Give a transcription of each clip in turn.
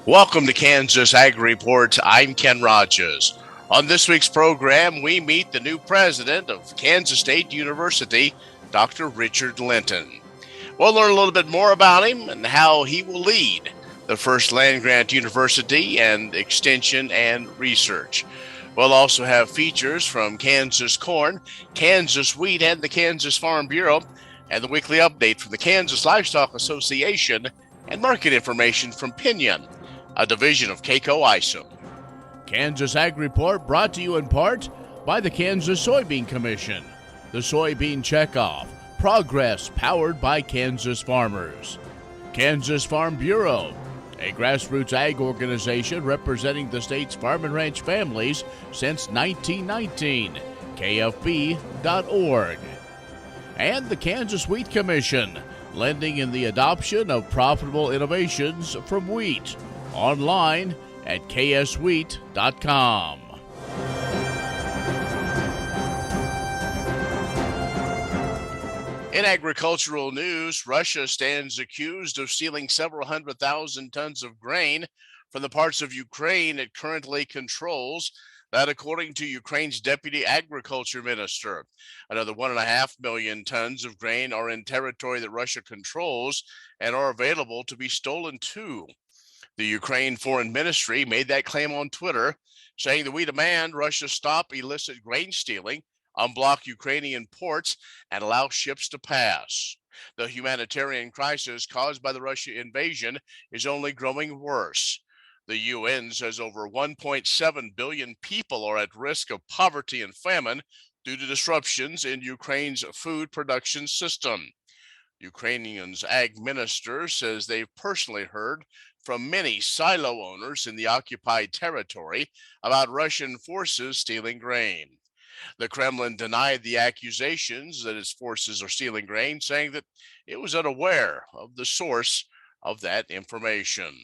Welcome to Kansas Ag Report. I'm Ken Rogers. On this week's program, we meet the new president of Kansas State University, Dr. Richard Linton. We'll learn a little bit more about him and how he will lead the first land-grant university and extension and research. We'll also have features from Kansas Corn, Kansas Wheat, and the Kansas Farm Bureau, and the weekly update from the Kansas Livestock Association, and market information from Pinion, a division of K-Coe Isom. Kansas Ag Report brought to you in part by the Kansas Soybean Commission, the Soybean Checkoff, progress powered by Kansas farmers. Kansas Farm Bureau, a grassroots ag organization representing the state's farm and ranch families since 1919, kfb.org. And the Kansas Wheat Commission, lending in the adoption of profitable innovations from wheat. Online at kswheat.com. In agricultural news, Russia stands accused of stealing several 100,000 tons of grain from the parts of Ukraine it currently controls. That, according to Ukraine's deputy agriculture minister. Another 1.5 million tons of grain are in territory that Russia controls and are available to be stolen too. The Ukraine Foreign Ministry made that claim on Twitter, saying that we demand Russia stop illicit grain stealing, unblock Ukrainian ports, and allow ships to pass. The humanitarian crisis caused by the Russia invasion is only growing worse. The UN says over 1.7 billion people are at risk of poverty and famine due to disruptions in Ukraine's food production system. Ukrainian's ag minister says they've personally heard from many silo owners in the occupied territory about Russian forces stealing grain. The Kremlin denied the accusations that its forces are stealing grain, saying that it was unaware of the source of that information.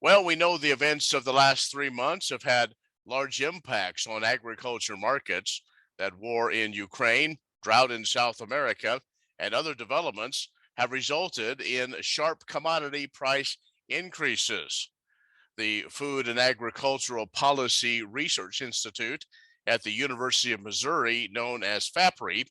Well, we know the events of the last 3 months have had large impacts on agriculture markets. That war in Ukraine, drought in South America, and other developments have resulted in sharp commodity price increases. The Food and Agricultural Policy Research Institute at the University of Missouri, known as FAPRI,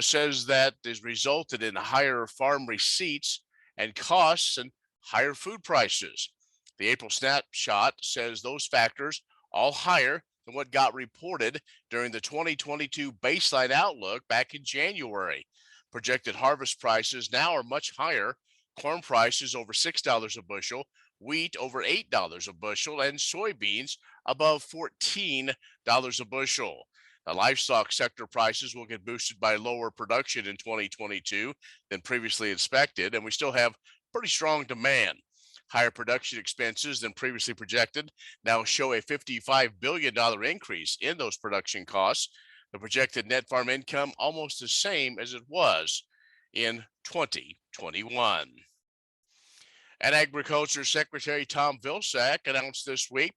says that has resulted in higher farm receipts and costs and higher food prices. The April snapshot says those factors all higher than what got reported during the 2022 baseline outlook back in January. Projected harvest prices now are much higher. Corn prices over $6 a bushel, wheat over $8 a bushel, and soybeans above $14 a bushel. The livestock sector prices will get boosted by lower production in 2022 than previously expected, and we still have pretty strong demand. Higher production expenses than previously projected now show a $55 billion increase in those production costs. The projected net farm income almost the same as it was in 2021. And Agriculture Secretary Tom Vilsack announced this week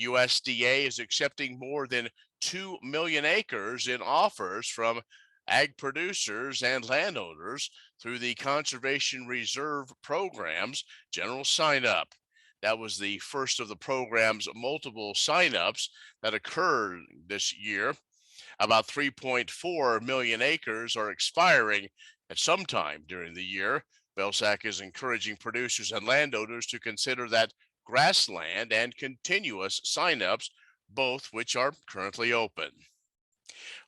USDA is accepting more than 2 million acres in offers from ag producers and landowners through the Conservation Reserve Program's general sign-up. That was the first of the program's multiple sign-ups that occurred this year. About 3.4 million acres are expiring at some time during the year. Vilsack is encouraging producers and landowners to consider that grassland and continuous sign-ups, both which are currently open.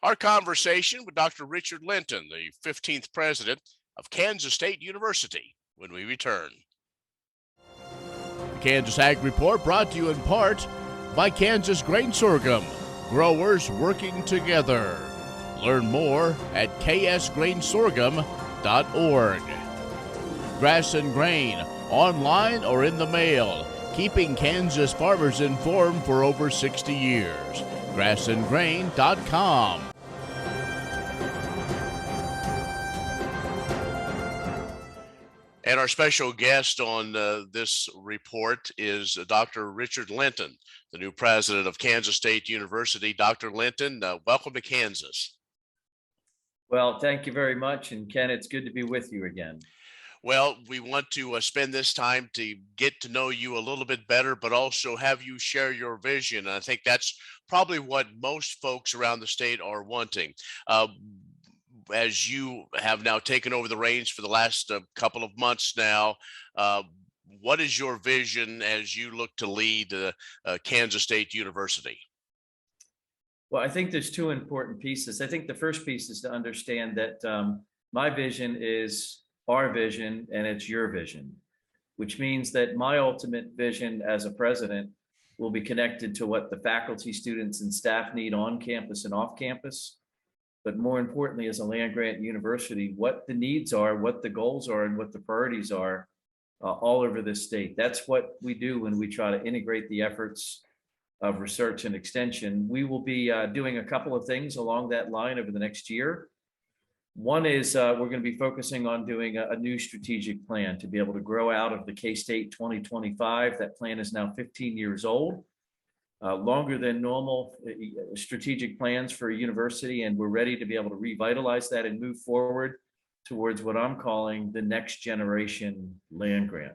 Our conversation with Dr. Richard Linton, the 15th president of Kansas State University, when we return. The Kansas Ag Report brought to you in part by Kansas Grain Sorghum, growers working together. Learn more at ksgrainsorghum.org. Grass and Grain, online or in the mail, keeping Kansas farmers informed for over 60 years. grassandgrain.com. And our special guest on this report is Dr. Richard Linton, the new president of Kansas State University. Dr. Linton, welcome to Kansas. Well, thank you very much. And Ken, it's good to be with you again. Well, we want to spend this time to get to know you a little bit better, but also have you share your vision. And I think that's probably what most folks around the state are wanting. Uh, as you have now taken over the reins for the last couple of months now, uh, what is your vision as you look to lead Kansas State University? Well, I think there's two important pieces. I think the first piece is to understand that my vision is our vision and it's your vision, which means that my ultimate vision as a president will be connected to what the faculty, students, and staff need on campus and off campus. But more importantly, as a land grant university, what the needs are, what the goals are, and what the priorities are all over this state. That's what we do when we try to integrate the efforts of research and extension. We will be doing a couple of things along that line over the next year. One is we're going to be focusing on doing a new strategic plan to be able to grow out of the K-State 2025. That plan is now 15 years old, longer than normal strategic plans for a university, and we're ready to be able to revitalize that and move forward towards what I'm calling the next generation land grant.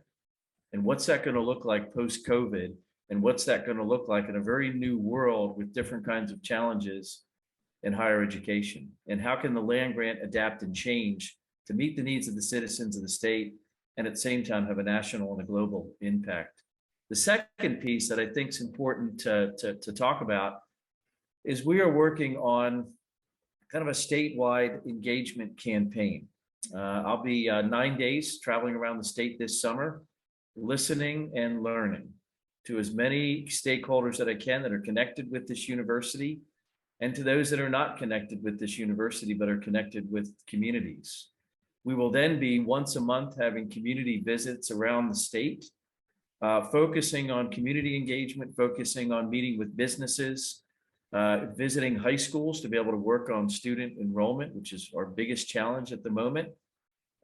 And what's that going to look like post-COVID? And what's that going to look like in a very new world with different kinds of challenges in higher education? And how can the land grant adapt and change to meet the needs of the citizens of the state and at the same time have a national and a global impact? The second piece that I think is important to talk about is we are working on kind of a statewide engagement campaign. I'll be 9 days traveling around the state this summer, listening and learning to as many stakeholders that I can that are connected with this university, and to those that are not connected with this university but are connected with communities. We will then be once a month having community visits around the state, focusing on community engagement, focusing on meeting with businesses, visiting high schools to be able to work on student enrollment, which is our biggest challenge at the moment,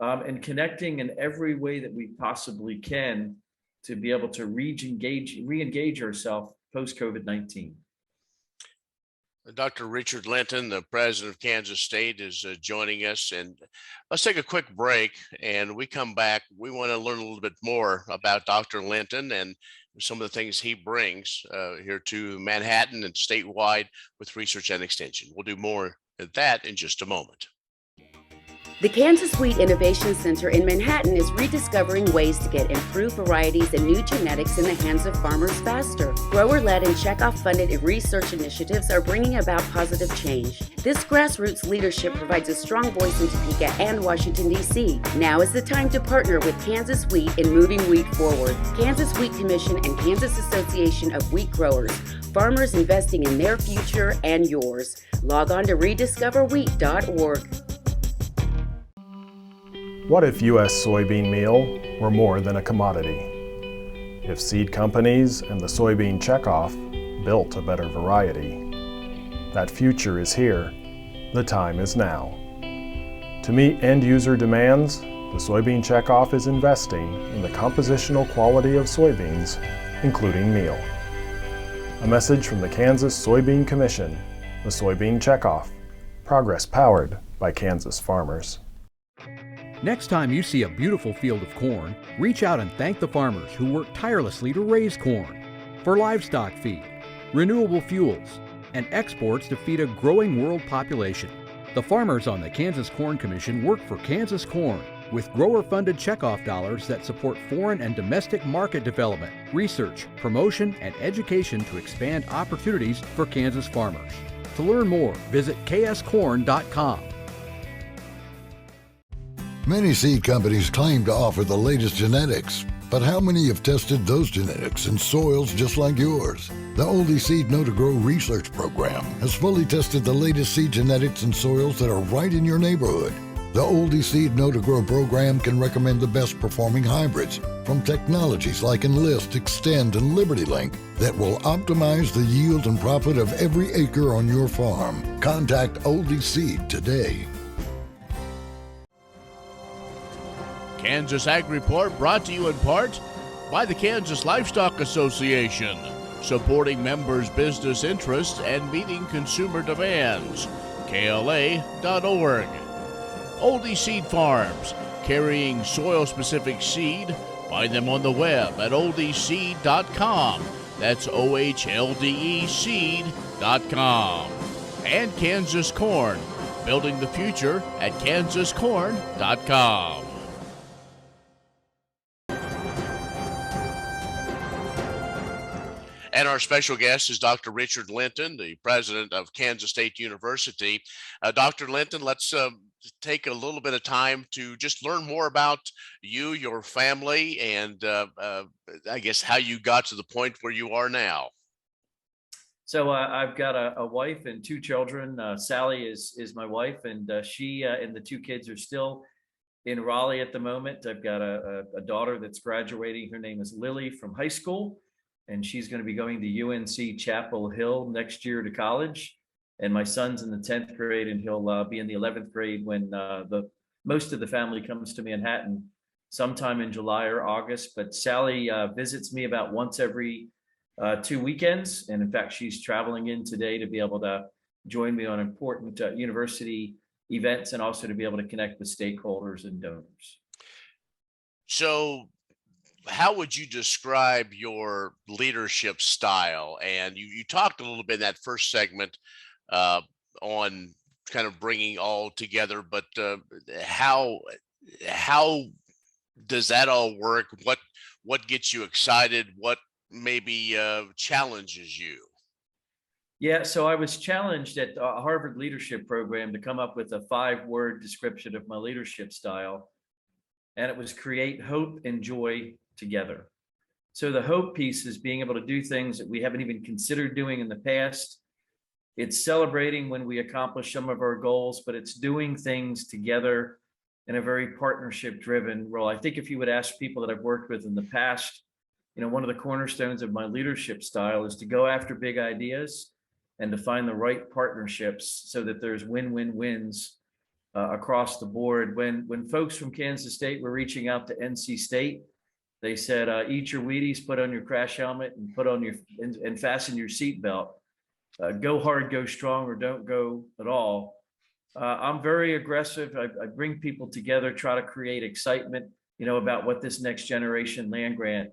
and connecting in every way that we possibly can to be able to re-engage ourselves post-COVID-19. Dr. Richard Linton, the president of Kansas State, is joining us. And let's take a quick break. And we come back. We want to learn a little bit more about Dr. Linton and some of the things he brings here to Manhattan and statewide with research and extension. We'll do more of that in just a moment. The Kansas Wheat Innovation Center in Manhattan is rediscovering ways to get improved varieties and new genetics in the hands of farmers faster. Grower-led and checkoff-funded research initiatives are bringing about positive change. This grassroots leadership provides a strong voice in Topeka and Washington, D.C. Now is the time to partner with Kansas Wheat in moving wheat forward. Kansas Wheat Commission and Kansas Association of Wheat Growers. Farmers investing in their future and yours. Log on to rediscoverwheat.org. What if U.S. soybean meal were more than a commodity? If seed companies and the soybean checkoff built a better variety? That future is here. The time is now. To meet end-user demands, the soybean checkoff is investing in the compositional quality of soybeans, including meal. A message from the Kansas Soybean Commission, the soybean checkoff. Progress powered by Kansas farmers. Next time you see a beautiful field of corn, reach out and thank the farmers who work tirelessly to raise corn for livestock feed, renewable fuels, and exports to feed a growing world population. The farmers on the Kansas Corn Commission work for Kansas Corn with grower-funded checkoff dollars that support foreign and domestic market development, research, promotion, and education to expand opportunities for Kansas farmers. To learn more, visit kscorn.com. Many seed companies claim to offer the latest genetics, but how many have tested those genetics in soils just like yours? The Oldie Seed Know to Grow research program has fully tested the latest seed genetics in soils that are right in your neighborhood. The Oldie Seed Know to Grow program can recommend the best performing hybrids from technologies like Enlist, Extend, and LibertyLink that will optimize the yield and profit of every acre on your farm. Contact Oldie Seed today. Kansas Ag Report brought to you in part by the Kansas Livestock Association, supporting members' business interests and meeting consumer demands. KLA.org. Oldie Seed Farms, carrying soil-specific seed. Find them on the web at oldseed.com. That's OHLDE seed.com. And Kansas Corn, building the future at kansascorn.com. And our special guest is Dr. Richard Linton, the president of Kansas State University. Dr. Linton, let's take a little bit of time to just learn more about you, your family, and I guess how you got to the point where you are now. So I've got a wife and two children. Sally is my wife, and she and the two kids are still in Raleigh at the moment. I've got a daughter that's graduating. Her name is Lily from high school, and she's going to be going to UNC Chapel Hill next year to college. And my son's in the 10th grade, and he'll be in the 11th grade when most of the family comes to Manhattan sometime in July or August. But Sally visits me about once every 2 weekends. And in fact, she's traveling in today to be able to join me on important university events and also to be able to connect with stakeholders and donors. So how would you describe your leadership style? And you talked a little bit in that first segment on kind of bringing all together, but how does that all work? What gets you excited? What maybe challenges you? Yeah, so I was challenged at a Harvard leadership program to come up with a 5-word description of my leadership style. And it was create hope and joy together. So the hope piece is being able to do things that we haven't even considered doing in the past. It's celebrating when we accomplish some of our goals, but it's doing things together in a very partnership driven role. I think if you would ask people that I've worked with in the past, one of the cornerstones of my leadership style is to go after big ideas and to find the right partnerships so that there's win-win-wins across the board. When folks from Kansas State were reaching out to NC State, they said, eat your Wheaties, put on your crash helmet, and put on and fasten your seatbelt. Go hard, go strong, or don't go at all. I'm very aggressive. I bring people together, try to create excitement, about what this next generation land grant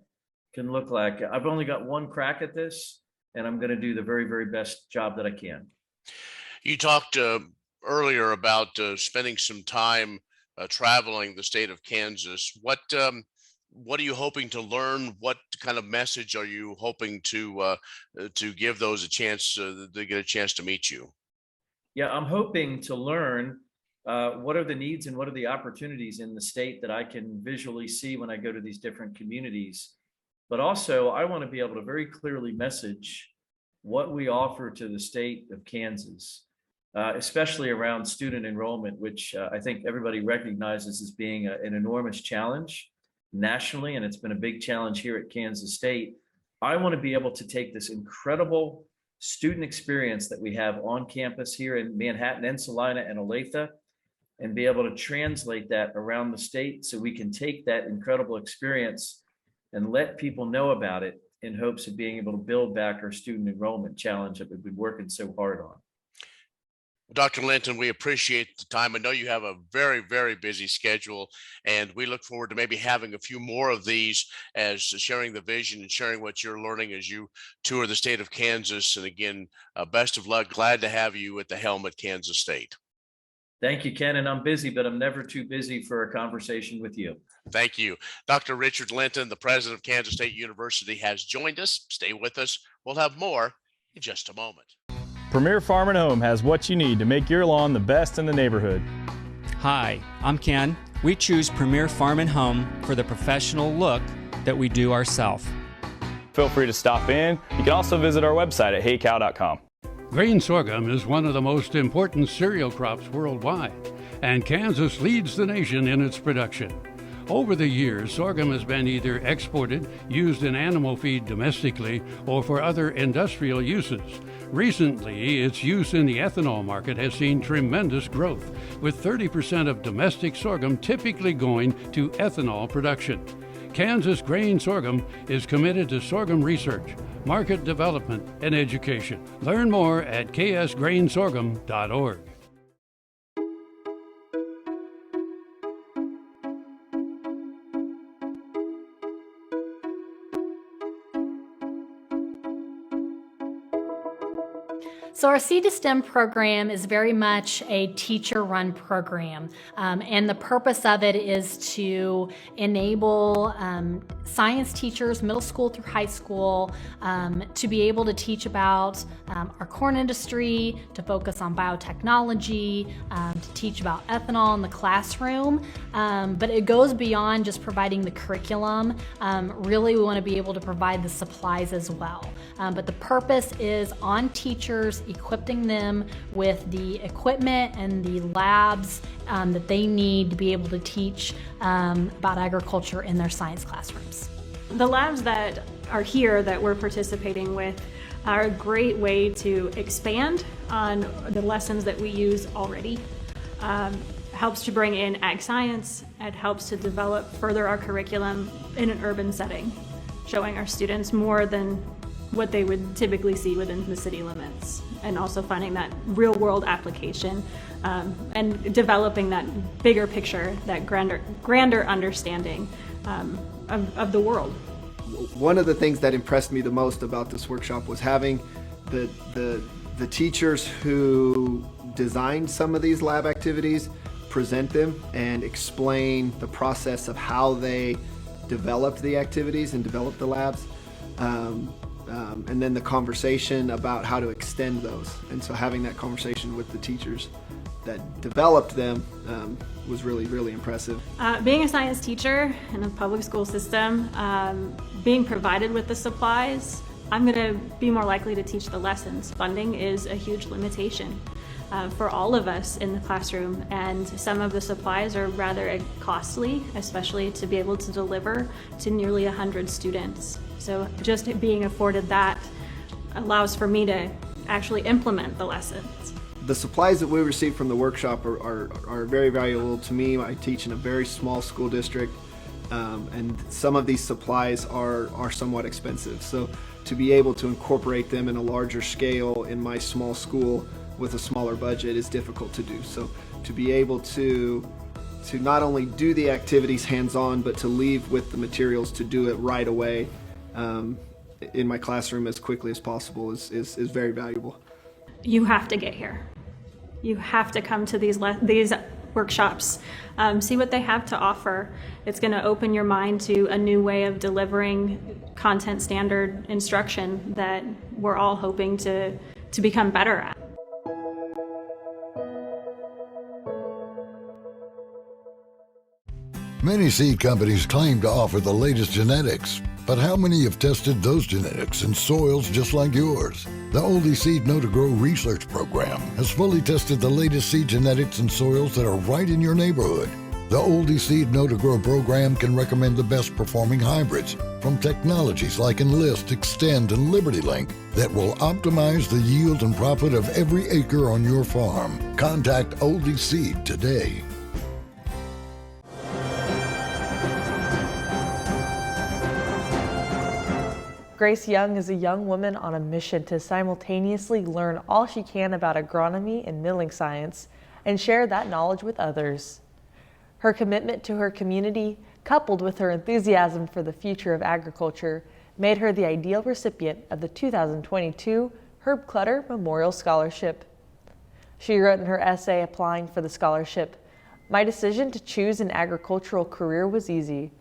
can look like. I've only got one crack at this, and I'm going to do the very, very best job that I can. You talked earlier about spending some time traveling the state of Kansas. What are you hoping to learn? What kind of message are you hoping to give those a chance to get a chance to meet you? Yeah, I'm hoping to learn what are the needs and what are the opportunities in the state that I can visually see when I go to these different communities. But also, I want to be able to very clearly message what we offer to the state of Kansas, especially around student enrollment, which I think everybody recognizes as being an enormous challenge nationally, and it's been a big challenge here at Kansas State. I want to be able to take this incredible student experience that we have on campus here in Manhattan and Salina and Olathe and be able to translate that around the state so we can take that incredible experience and let people know about it in hopes of being able to build back our student enrollment challenge that we've been working so hard on. Dr. Linton, we appreciate the time. I know you have a very, very busy schedule, and we look forward to maybe having a few more of these as sharing the vision and sharing what you're learning as you tour the state of Kansas. And again, best of luck. Glad to have you at the helm at Kansas State. Thank you, Ken. And I'm busy, but I'm never too busy for a conversation with you. Thank you. Dr. Richard Linton, the president of Kansas State University, has joined us. Stay with us. We'll have more in just a moment. Premier Farm and Home has what you need to make your lawn the best in the neighborhood. Hi, I'm Ken. We choose Premier Farm and Home for the professional look that we do ourselves. Feel free to stop in. You can also visit our website at heycow.com. Grain sorghum is one of the most important cereal crops worldwide, and Kansas leads the nation in its production. Over the years, sorghum has been either exported, used in animal feed domestically, or for other industrial uses. Recently, its use in the ethanol market has seen tremendous growth, with 30% of domestic sorghum typically going to ethanol production. Kansas Grain Sorghum is committed to sorghum research, market development, and education. Learn more at ksgrainsorghum.org. So our Seed to STEM program is very much a teacher-run program, and the purpose of it is to enable science teachers, middle school through high school, to be able to teach about our corn industry, to focus on biotechnology, to teach about ethanol in the classroom, but it goes beyond just providing the curriculum. Really, we want to be able to provide the supplies as well. But the purpose is on teachers, equipping them with the equipment and the labs that they need to be able to teach about agriculture in their science classrooms. The labs that are here that we're participating with are a great way to expand on the lessons that we use already. Helps to bring in ag science. It helps to develop further our curriculum in an urban setting, showing our students more than what they would typically see within the city limits, and also finding that real world application and developing that bigger picture, that grander understanding of the world. One of the things that impressed me the most about this workshop was having the teachers who designed some of these lab activities present them and explain the process of how they developed the activities and developed the labs. And then the conversation about how to extend those. And so having that conversation with the teachers that developed them was really, really impressive. Being a science teacher in a public school system, being provided with the supplies, I'm going to be more likely to teach the lessons. Funding is a huge limitation for all of us in the classroom, and some of the supplies are rather costly, especially to be able to deliver to nearly 100 students. So just being afforded that allows for me to actually implement the lessons. The supplies that we receive from the workshop are very valuable to me. I teach in a very small school district, and some of these supplies are somewhat expensive. So to be able to incorporate them in a larger scale in my small school with a smaller budget is difficult to do. So to be able to not only do the activities hands-on, but to leave with the materials to do it right away in my classroom as quickly as possible is very valuable. You have to get here. You have to come to these workshops, see what they have to offer. It's going to open your mind to a new way of delivering content standard instruction that we're all hoping to become better at. Many seed companies claim to offer the latest genetics, but how many have tested those genetics in soils just like yours? The Oldie Seed Know to Grow research program has fully tested the latest seed genetics in soils that are right in your neighborhood. The Oldie Seed Know to Grow program can recommend the best performing hybrids from technologies like Enlist, Extend, and LibertyLink that will optimize the yield and profit of every acre on your farm. Contact Oldie Seed today. Grace Young is a young woman on a mission to simultaneously learn all she can about agronomy and milling science and share that knowledge with others. Her commitment to her community, coupled with her enthusiasm for the future of agriculture, made her the ideal recipient of the 2022 Herb Clutter Memorial Scholarship. She wrote in her essay applying for the scholarship, "My decision to choose an agricultural career was easy.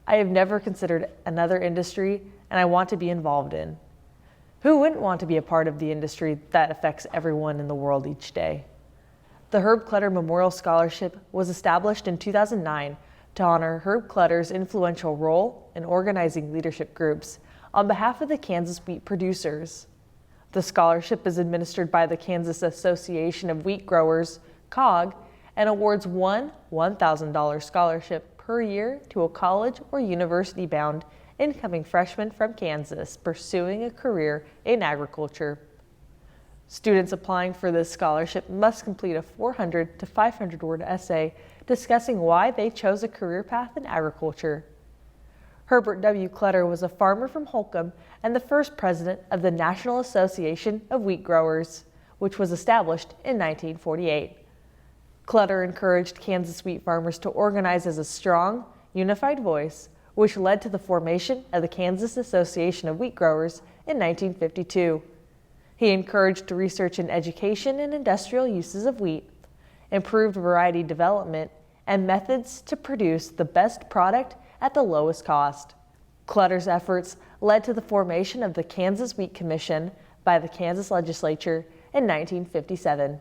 I have never considered another industry, and I want to be involved in." Who wouldn't want to be a part of the industry that affects everyone in the world each day? The Herb Clutter Memorial Scholarship was established in 2009 to honor Herb Clutter's influential role in organizing leadership groups on behalf of the Kansas wheat producers. The scholarship is administered by the Kansas Association of Wheat Growers, COG, and awards one $1,000 scholarship per year to a college or university-bound incoming freshman from Kansas pursuing a career in agriculture. Students applying for this scholarship must complete a 400 to 500-word essay discussing why they chose a career path in agriculture. Herbert W. Clutter was a farmer from Holcomb and the first president of the National Association of Wheat Growers, which was established in 1948. Clutter encouraged Kansas wheat farmers to organize as a strong, unified voice, which led to the formation of the Kansas Association of Wheat Growers in 1952. He encouraged research and education in industrial uses of wheat, improved variety development, and methods to produce the best product at the lowest cost. Clutter's efforts led to the formation of the Kansas Wheat Commission by the Kansas legislature in 1957.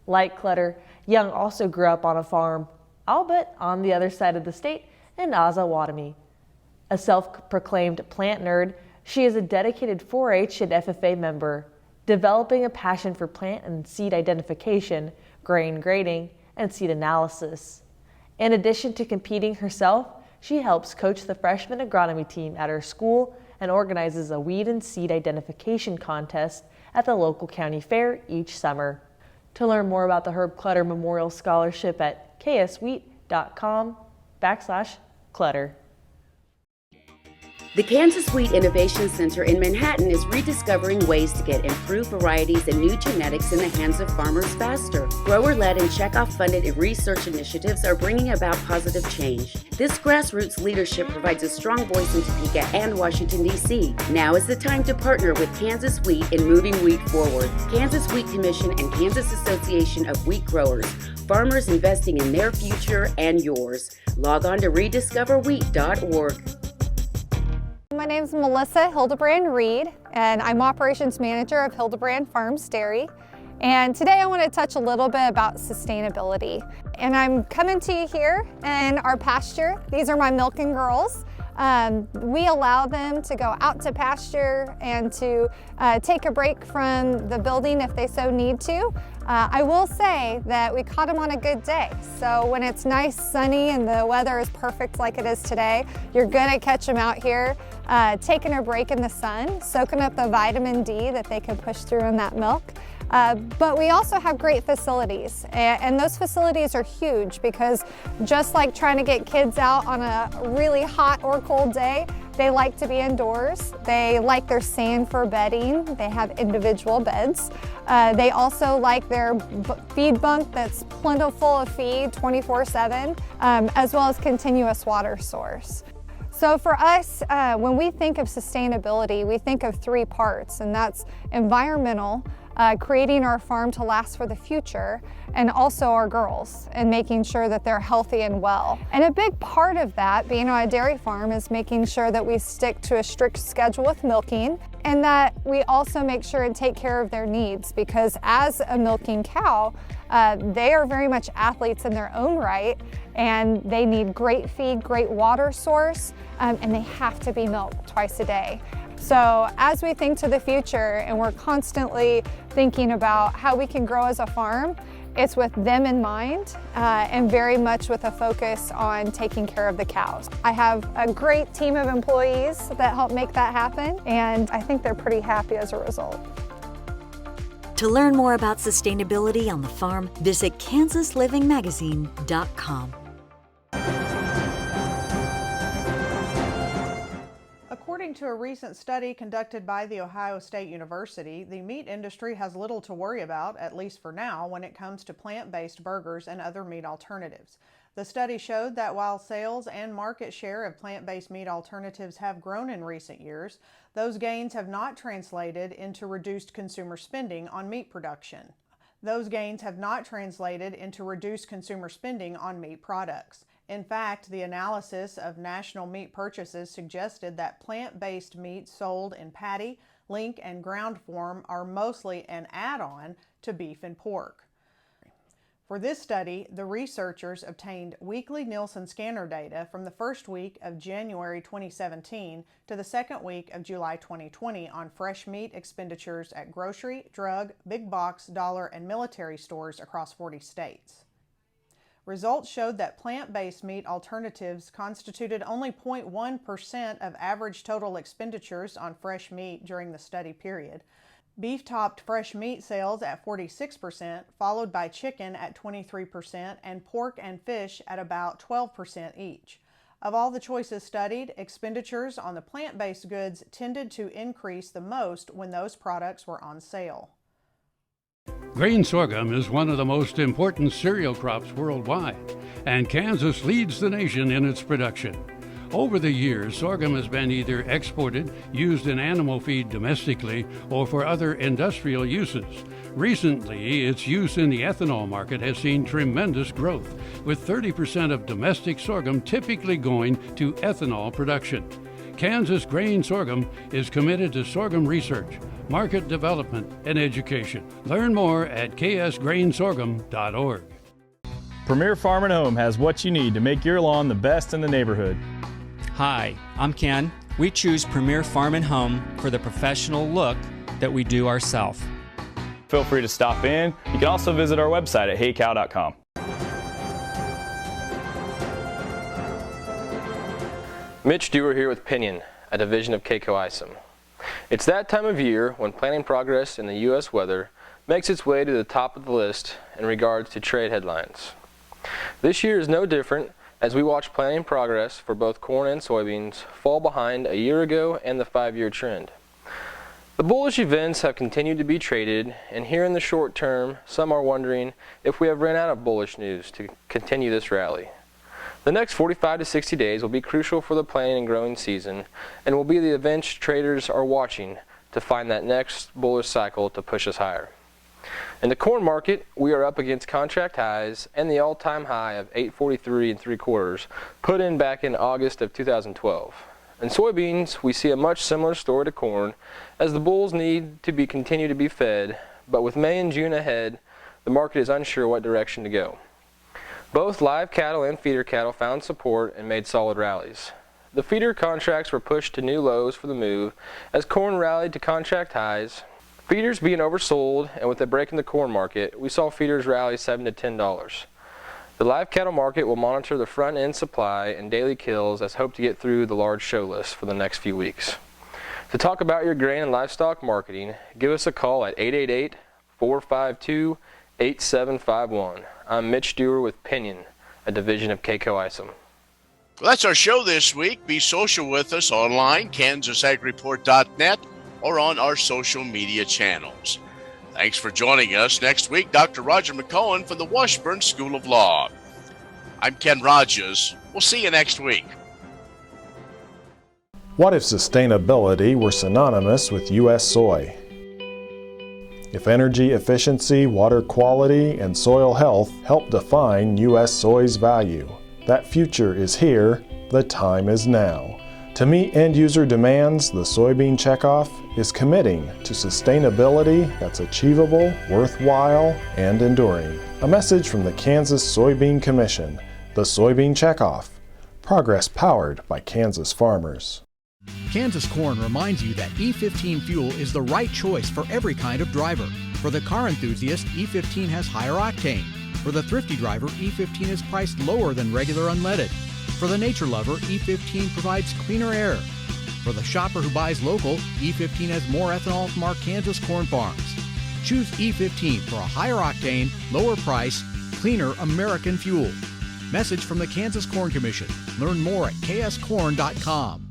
Like Clutter, Young also grew up on a farm, albeit on the other side of the state in Osawatomie. A self-proclaimed plant nerd, she is a dedicated 4-H and FFA member, developing a passion for plant and seed identification, grain grading, and seed analysis. In addition to competing herself, she helps coach the freshman agronomy team at her school and organizes a weed and seed identification contest at the local county fair each summer. To learn more about the Herb Clutter Memorial Scholarship at kswheat.com/Clutter. The Kansas Wheat Innovation Center in Manhattan is rediscovering ways to get improved varieties and new genetics in the hands of farmers faster. Grower-led and checkoff-funded research initiatives are bringing about positive change. This grassroots leadership provides a strong voice in Topeka and Washington, D.C. Now is the time to partner with Kansas Wheat in moving wheat forward. Kansas Wheat Commission and Kansas Association of Wheat Growers. Farmers investing in their future and yours. Log on to rediscoverwheat.org. My name is Melissa Hildebrand Reed, and I'm Operations Manager of Hildebrand Farms Dairy. And today I want to touch a little bit about sustainability. And I'm coming to you here in our pasture. These are my milking girls. We allow them to go out to pasture and to take a break from the building if they so need to. I will say that we caught them on a good day. So when it's nice, sunny, and the weather is perfect like it is today, you're gonna catch them out here taking a break in the sun, soaking up the vitamin D that they can push through in that milk. But we also have great facilities, and those facilities are huge because just like trying to get kids out on a really hot or cold day, they like to be indoors. They like their sand for bedding. They have individual beds. They also like their feed bunk that's plentiful of feed 24/7, as well as continuous water source. So for us, when we think of sustainability, we think of 3 parts, and that's environmental, creating our farm to last for the future, and also our girls and making sure that they're healthy and well. And a big part of that, being on a dairy farm, is making sure that we stick to a strict schedule with milking, and that we also make sure and take care of their needs, because as a milking cow, they are very much athletes in their own right, and they need great feed, great water source, and they have to be milked twice a day. So as we think to the future and we're constantly thinking about how we can grow as a farm, it's with them in mind and very much with a focus on taking care of the cows. I have a great team of employees that help make that happen, and I think they're pretty happy as a result. To learn more about sustainability on the farm, visit KansasLivingMagazine.com. According to a recent study conducted by The Ohio State University, the meat industry has little to worry about, at least for now, when it comes to plant-based burgers and other meat alternatives. The study showed that while sales and market share of plant-based meat alternatives have grown in recent years, those gains have not translated into reduced consumer spending on meat production. Those gains have not translated into reduced consumer spending on meat products. In fact, the analysis of national meat purchases suggested that plant-based meat sold in patty, link, and ground form are mostly an add-on to beef and pork. For this study, the researchers obtained weekly Nielsen scanner data from the first week of January 2017 to the second week of July 2020 on fresh meat expenditures at grocery, drug, big box, dollar, and military stores across 40 states. Results showed that plant-based meat alternatives constituted only 0.1% of average total expenditures on fresh meat during the study period. Beef topped fresh meat sales at 46%, followed by chicken at 23%, and pork and fish at about 12% each. Of all the choices studied, expenditures on the plant-based goods tended to increase the most when those products were on sale. Grain sorghum is one of the most important cereal crops worldwide, and Kansas leads the nation in its production. Over the years, sorghum has been either exported, used in animal feed domestically, or for other industrial uses. Recently, its use in the ethanol market has seen tremendous growth, with 30% of domestic sorghum typically going to ethanol production. Kansas Grain Sorghum is committed to sorghum research, market development, and education. Learn more at ksgrainsorghum.org. Premier Farm and Home has what you need to make your lawn the best in the neighborhood. Hi, I'm Ken. We choose Premier Farm and Home for the professional look that we do ourselves. Feel free to stop in. You can also visit our website at heycow.com. Mitch Dewar here with Pinion, a division of K-Coe Isom. It's that time of year when planting progress in the U.S. weather makes its way to the top of the list in regards to trade headlines. This year is no different as we watch planting progress for both corn and soybeans fall behind a year ago and the 5-year trend. The bullish events have continued to be traded, and here in the short term, some are wondering if we have run out of bullish news to continue this rally. The next 45 to 60 days will be crucial for the planting and growing season and will be the events traders are watching to find that next bullish cycle to push us higher. In the corn market, we are up against contract highs and the all-time high of 843 3/4 put in back in August of 2012. In soybeans, we see a much similar story to corn as the bulls need to continue to be fed, but with May and June ahead, the market is unsure what direction to go. Both live cattle and feeder cattle found support and made solid rallies. The feeder contracts were pushed to new lows for the move as corn rallied to contract highs. Feeders being oversold, and with a break in the corn market, we saw feeders rally $7 to $10. The live cattle market will monitor the front end supply and daily kills as hope to get through the large show list for the next few weeks. To talk about your grain and livestock marketing, give us a call at 888-452-8751. I'm Mitch Dewar with Pinion, a division of K-Coe Isom. Well, that's our show this week. Be social with us online, kansasagreport.net, or on our social media channels. Thanks for joining us. Next week, Dr. Roger McCohen from the Washburn School of Law. I'm Ken Rogers. We'll see you next week. What if sustainability were synonymous with U.S. soy? If energy efficiency, water quality, and soil health help define U.S. soy's value, that future is here, the time is now. To meet end-user demands, the Soybean Checkoff is committing to sustainability that's achievable, worthwhile, and enduring. A message from the Kansas Soybean Commission, the Soybean Checkoff, progress powered by Kansas farmers. Kansas Corn reminds you that E15 fuel is the right choice for every kind of driver. For the car enthusiast, E15 has higher octane. For the thrifty driver, E15 is priced lower than regular unleaded. For the nature lover, E15 provides cleaner air. For the shopper who buys local, E15 has more ethanol from our Kansas corn farms. Choose E15 for a higher octane, lower price, cleaner American fuel. Message from the Kansas Corn Commission. Learn more at kscorn.com.